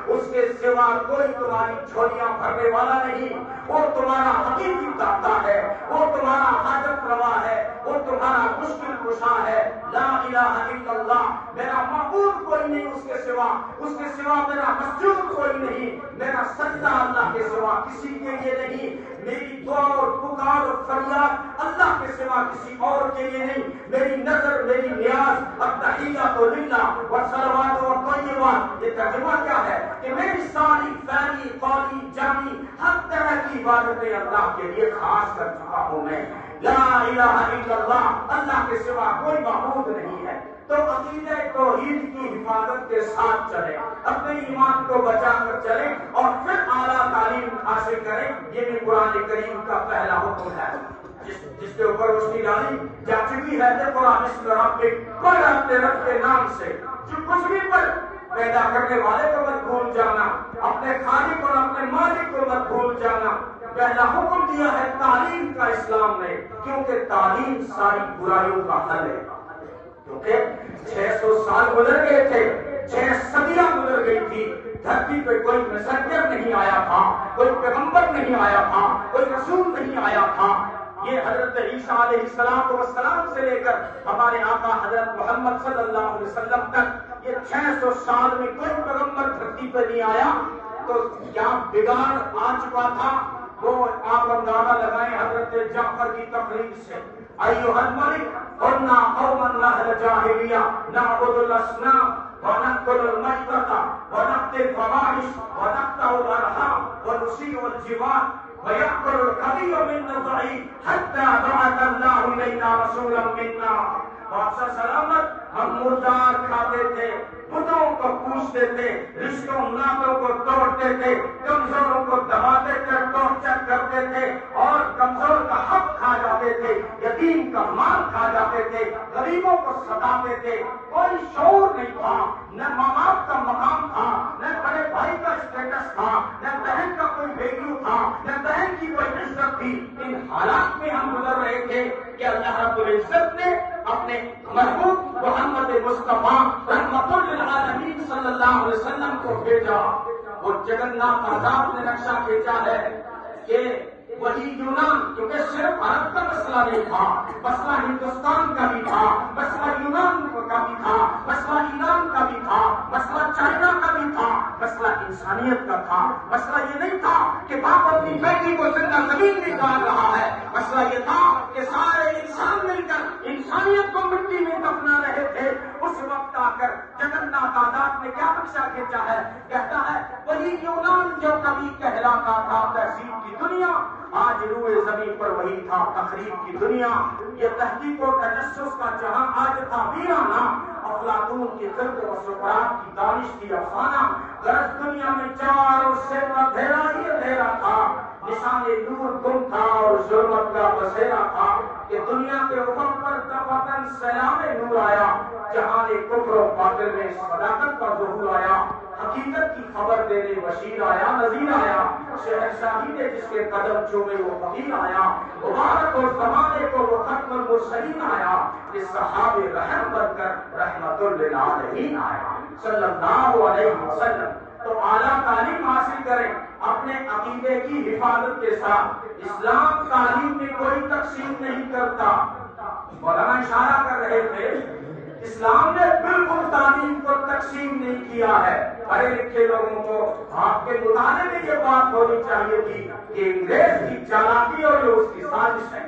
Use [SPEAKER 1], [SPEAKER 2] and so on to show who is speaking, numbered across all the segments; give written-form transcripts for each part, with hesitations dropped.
[SPEAKER 1] اس کے سوا کوئی تمہاری جھولیاں بھرنے والا نہیں. وہ تمہارا حقیقی داتا ہے, وہ تمہارا حاجت روا ہے, وہ تمہارا مشکل کشا ہے. لا الہ الا اللہ, میرا معبود کوئی نہیں اس کے سوا, اس کے سوا میرا مسجود کوئی نہیں, میرا سجدہ اللہ کے سوا کسی کے لیے نہیں, میری دعا اور پکار اور فریاد اللہ کے سوا کسی اور کے لیے نہیں, میری نظر میری نیاز التحیات للہ والصلوات والطیبات. یہ ترجمہ کیا ہے کہ میری ساری فعلی قولی جانی ہر طرح کی عبادتیں اللہ کے لیے خاص کر چکا ہوں میں. لا الہ الا اللہ, اللہ کے سوا کوئی معبود نہیں ہے. تو عقیدہ توحید کی حفاظت کے ساتھ چلیں, اپنے ایمان کو بچا کر چلیں اور پھر اعلیٰ تعلیم حاصل کریں. یہ بھی قرآن کریم کا پہلا حکم ہے جس کے اوپر روشنی ڈالی جا چکی ہے. قرآن بسم ربک, کوئی اپنے رب کے نام سے, جو کچھ بھی پر پیدا کرنے والے کو مت بھول جانا, اپنے خالق اور اپنے مالک کو مت بھول جانا. پہلا حکم دیا ہے تعلیم کا اسلام نے, کیونکہ تعلیم ساری برائیوں کا حل ہے. کیونکہ 600 سال گزر گئے تھے, 6 صدیاں گزر گئی تھی, دھرتی پہ کوئی مسجد نہیں آیا تھا, کوئی پیغمبر نہیں آیا تھا, کوئی رسول نہیں آیا تھا. یہ حضرت عیسیٰ علیہ السلام سے لے کر ہمارے آقا حضرت محمد صلی اللہ علیہ وسلم تک یہ 600 سال میں کوئی پیغمبر دھرتی پہ نہیں آیا. تو کیا بگاڑ آ چکا تھا, وہ آپ اندازہ لگائیں حضرت جعفر کی تقریر سے. ایھا الملک قلنا قوما اہل جاہلیہ نعبد الاصنام ونقتل المیتۃ ونقتل الفواحش ونقطع الارحام ونسیء الجوار ويأكل القوي منا الضعيف حتى بعث الله إلينا رسولا منا. بادشاہ سلامت, ہم مردار کھاتے تھے, بتوں کو پوچھتے تھے, رشتوں ناتوں کو توڑتے تھے, کمزوروں کو دباتے تھے, ٹارچر کرتے تھے, اور کمزور کا حق کھا جاتے تھے, یتیم کا مال کھا جاتے تھے, غریبوں کو ستاتے تھے. کوئی شعور نہیں تھا, نہ ماں باپ کا مقام تھا, نہ بڑے بھائی کا اسٹیٹس تھا, نہ بہن کا کوئی ویلیو تھا, نہ بہن کی کوئی عزت تھی. ان حالات میں ہم گزر رہے تھے کہ اللہ رب العزت نے اپنے محبوب محمد مصطفیٰ رحمت للعالمین صلی اللہ علیہ وسلم کو بھیجا. اور جگن ناتھ آزاد نے نقشہ کھینچا ہے کہ وہی یونان, کیونکہ صرف عرب کا مسئلہ نہیں تھا, مسئلہ ہندوستان کا بھی تھا, مسئلہ یونان کا بھی تھا, مسئلہ ایران کا بھی تھا, مسئلہ چائنا کا بھی تھا, مسئلہ انسانیت کا تھا. مسئلہ یہ نہیں تھا کہ باپ اپنی بیٹی کو زندہ زمین میں ڈال رہا ہے, مسئلہ یہ تھا کہ سارے انسان مل کر انسانیت کو مٹی میں دفنا رہے تھے. اس وقت آ کر جگن ناتھ آزاد نے کیا نقشہ کھینچا ہے, کہتا ہے وہی یونان جو کبھی کہلاتا تھا تہذیب کی دنیا, آج روئے زمین پر وہی تھا تقریب کی دنیا. یہ تحقیق و تجسس کا جہاں آج تھا ویرانہ, افلاطون کی ضد و سقراط کی دانش کی افسانہ. غرض دنیا میں چاروں سے اندھیرا ہی اندھیرا تھا, نشان نور گم تھا اور ظلمت کا بسیرا تھا. کہ دنیا کے افق پر دفعتاً سیلاب نور آیا, جہاں کفر و باطل میں صداقت کا ظہور آیا, حقیقت کی خبر دینے بشیر آیا, نذیر آیا, شہنشاہی نے جس کے قدم چومے وہ فقیر آیا, مبارک اور زمانے کو وہ ختم المرسلین آیا, کہ صحاب رحم بن کر رحمت للعالمین آیا صلی اللہ علیہ وسلم. تو اعلیٰ تعلیم حاصل کریں اپنے عقیدے کی حفاظت کے ساتھ. اسلام تعلیم میں کوئی تقسیم نہیں کرتا. مولانا اشارہ کر رہے تھے اسلام نے بالکل تعلیم کو تقسیم نہیں کیا ہے. پڑھے لکھے لوگوں کو آپ کے مطالعے میں یہ بات ہونی چاہیے تھی کہ انگریز کی چالاکی اور یہ اس کی سازش ہے.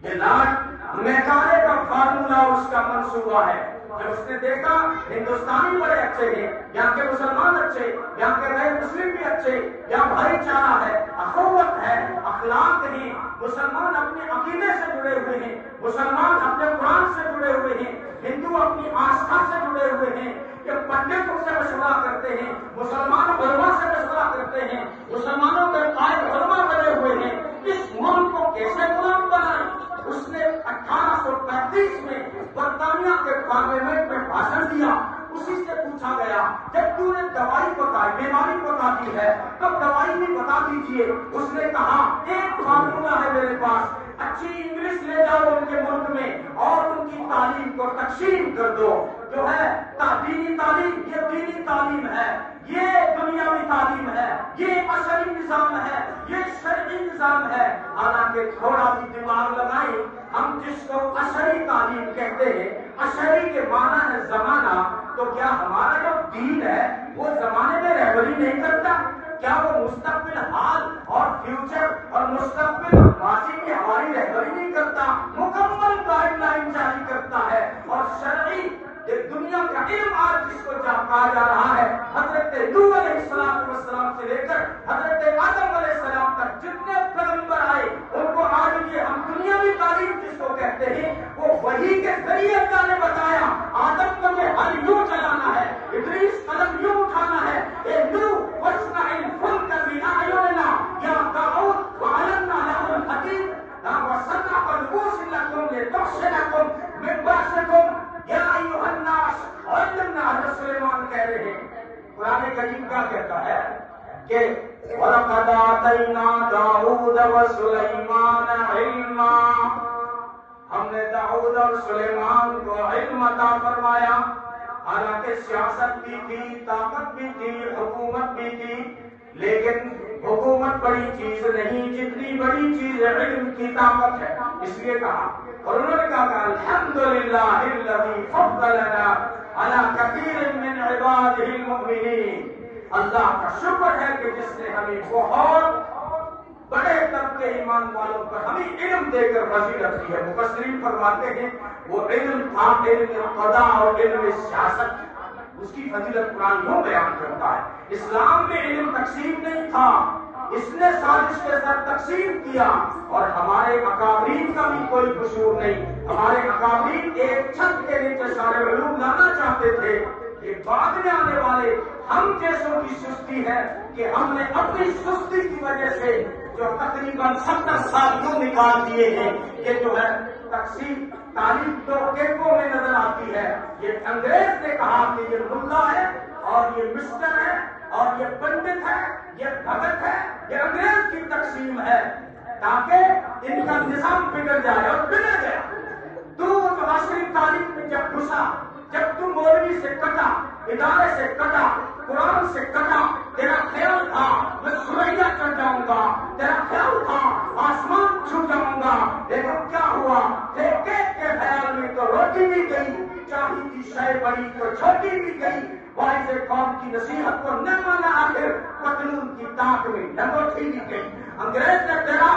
[SPEAKER 1] یہ لاٹ میکارے کا فارمولہ اس کا منصوبہ ہے. جب اس نے دیکھا ہندوستانی بڑے اچھے ہیں, یہاں کے مسلمان اچھے, یہاں کے غیر مسلم بھی اچھے, یہاں بھائی چارہ ہے, اخوت ہے, اخلاق ہیں, مسلمان اپنے عقیدے سے جڑے ہوئے ہیں, مسلمان اپنے قرآن سے جڑے ہوئے ہیں, ہندو اپنی آستھا سے جڑے ہوئے ہیں, کہ پنڈتوں سے مشورہ کرتے ہیں, مسلمان علماء سے مشورہ کرتے ہیں, مسلمانوں کے قائد علماء بنے ہوئے ہیں. اس ملک کو کیسے غلام بنائیں؟ اس نے 1835 میں برطانیہ کے پارلیمنٹ میں بھاشن دیا. اسی سے پوچھا گیا جب تو نے دوائی بتائی, بیماری بتا دی ہے, تب دوائی بھی بتا دیجئے. اس نے کہا ایک فارمولہ ہے میرے پاس, اچھی انگلش لے جاؤ ان کے ملک میں اور ان کی تعلیم کو تقسیم کر دو. جو ہے دینی تعلیم, یہ دینی تعلیم ہے, یہ دنیا نظام ہے، یہ شرعی نظام ہے۔ حالانکہ تھوڑا بھی دماغ لگائیں، ہم جس کو عصری تعلیم کہتے ہیں، عصری کے معنی ہے زمانہ، تو کیا ہمارا جو دین ہے وہ زمانے میں رہبری نہیں کرتا؟ کیا وہ مستقبل حال اور فیوچر اور مستقبل ماضی کی ہماری رہبری نہیں کرتا؟ مکمل گائیڈ لائن جاری کرتا ہے۔ اور شرعی دنیا کا علم آج جس کو کہا جا رہا ہے، حضرت نوح علیہ السلام سے لے کر حضرت آدم علیہ السلام تک جتنے پیغمبر آئے ان کو آج یہ ہم دنیاوی تعلیم جس کو کہتے ہیں وہ وحی کے ذریعے اللہ نے بتایا۔ آدم کو یہ ہل یوں چلانا ہے، ادریس قلم یوں اٹھانا ہے، اے نوح واصنع الفلک بأعیننا یا داؤد وعلنا له الحدید وصنع القوس لكم لتحصنكم من بأسكم یا ایھا الناس۔ علمنا حضرت سلیمان کہہ رہے ہیں، قرآن کریم کیا کہتا ہے کہ وَلَقَدْ آتَيْنَا دَاوُودَ وَسُلَيْمَانَ عِلْمًا، ہم نے داؤد اور سلیمان کو علم عطا فرمایا۔ حالانکہ سیاست بھی تھی، طاقت بھی تھی، حکومت بھی تھی، لیکن حکومت بڑی چیز نہیں، جتنی بڑی چیز علم کی طاقت ہے۔ اس لیے کہا، اور انہوں نے کہا الحمدللہ الذی فضلنا علی کثیر من عبادہ المؤمنین، اللہ کا شکر ہے کہ جس نے ہمیں بہت بڑے طبقے ایمان والوں پر ہمیں علم دے کر فضیلت دی ہے۔ مفسرین فرماتے ہیں وہ علم تھا، علم قضاء اور علم سیاست، اس کی فضیلت قرآن یوں بیان کرتا ہے۔ اسلام میں علم تقسیم نہیں تھا، اس نے سازش کے ساتھ تقسیم کیا، اور ہمارے اکابرین کا بھی کوئی قصور نہیں۔ ہمارے اکابرین ایک چھت کے نیچے سارے علوم لانا چاہتے تھے۔ یہ بعد میں آنے والے ہم جیسوں کی سستی ہے کہ ہم نے اپنی سستی کی وجہ سے جو تقریباً 70 سال کیوں نکال دیے ہیں، یہ جو ہے تقسیم تعلیم دو کیمپوں میں نظر آتی ہے۔ یہ انگریز نے کہا کہ یہ ملا ہے اور یہ مسٹر ہے اور یہ پنڈت ہے، یہ بھگت ہے، یہ انگریز کی تقسیم ہے تاکہ ان کا نظام بگڑ جائے، اور بگڑ گیا۔ تو عصری تعلیم میں جب گھسا، جب تم مولوی سے کٹا، ادارے سے کٹا، قرآن سے کٹا، تیرا خیال تھا میں سوریا چڑھ جاؤں گا، تیرا خیال تھا آسمان چھو جاؤں گا، لیکن کیا ہوا؟ ایک ایک کے خیال میں تو روٹی بھی گئی، چاہی کی شے بڑی تو چھوٹی بھی گئی، واعظ قوم کی نصیحت کو نہ مانا، آخر پتلون کی تاک میں لنگوٹی بھی گئی۔ انگریز نے تیرا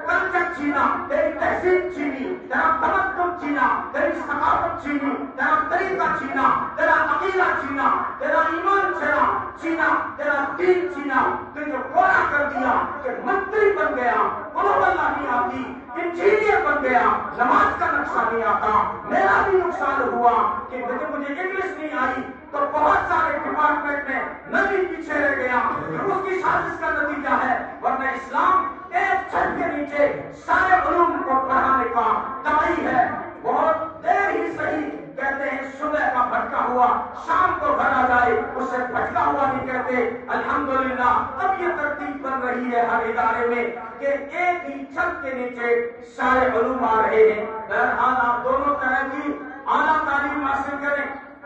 [SPEAKER 1] کلچر چھینا، تیری تہذیب چھینی، تیرا تمدن چھینا، تیری ثقافت چھینی، تیرا طریقہ چھینا، تیرا عقیدہ چھینا، تیرا ایمان چھینا، تیرا دین چھینا، تجھے گورا کر دیا کہ منتری بن گیا، قلوب اللہ نہیں آتی، انجینئر بن گیا، نماز کا نقشہ نہیں آتا۔ میرا بھی نقصان ہوا کہ مجھے انگلش نہیں آئی تو بہت سارے ڈپارٹمنٹ میں میں بھی پیچھے رہ گیا۔ اس کی سازش کا نتیجہ ہے، ورنہ اسلام ایک چھت کے نیچے سارے علوم کو پڑھانے کا داعی ہے۔ بہت دیر ہی صحیح کہتے ہیں، صبح کا بھٹکا ہوا شام کو گھر آ جائے اسے بھٹکا ہوا نہیں کہتے۔ الحمدللہ اب یہ ترتیب بن رہی ہے ہر ادارے میں کہ ایک ہی چھت کے نیچے سارے علوم آ رہے ہیں۔ بہرحال آپ دونوں طرح کی اعلیٰ تعلیم حاصل کریں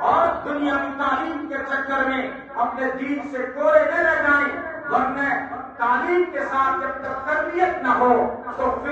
[SPEAKER 1] اور دنیاوی تعلیم کے چکر میں اپنے دین سے کوڑے نہ رہ جائیں، ورنہ تعلیم کے ساتھ جب تک تربیت نہ ہو تو پھر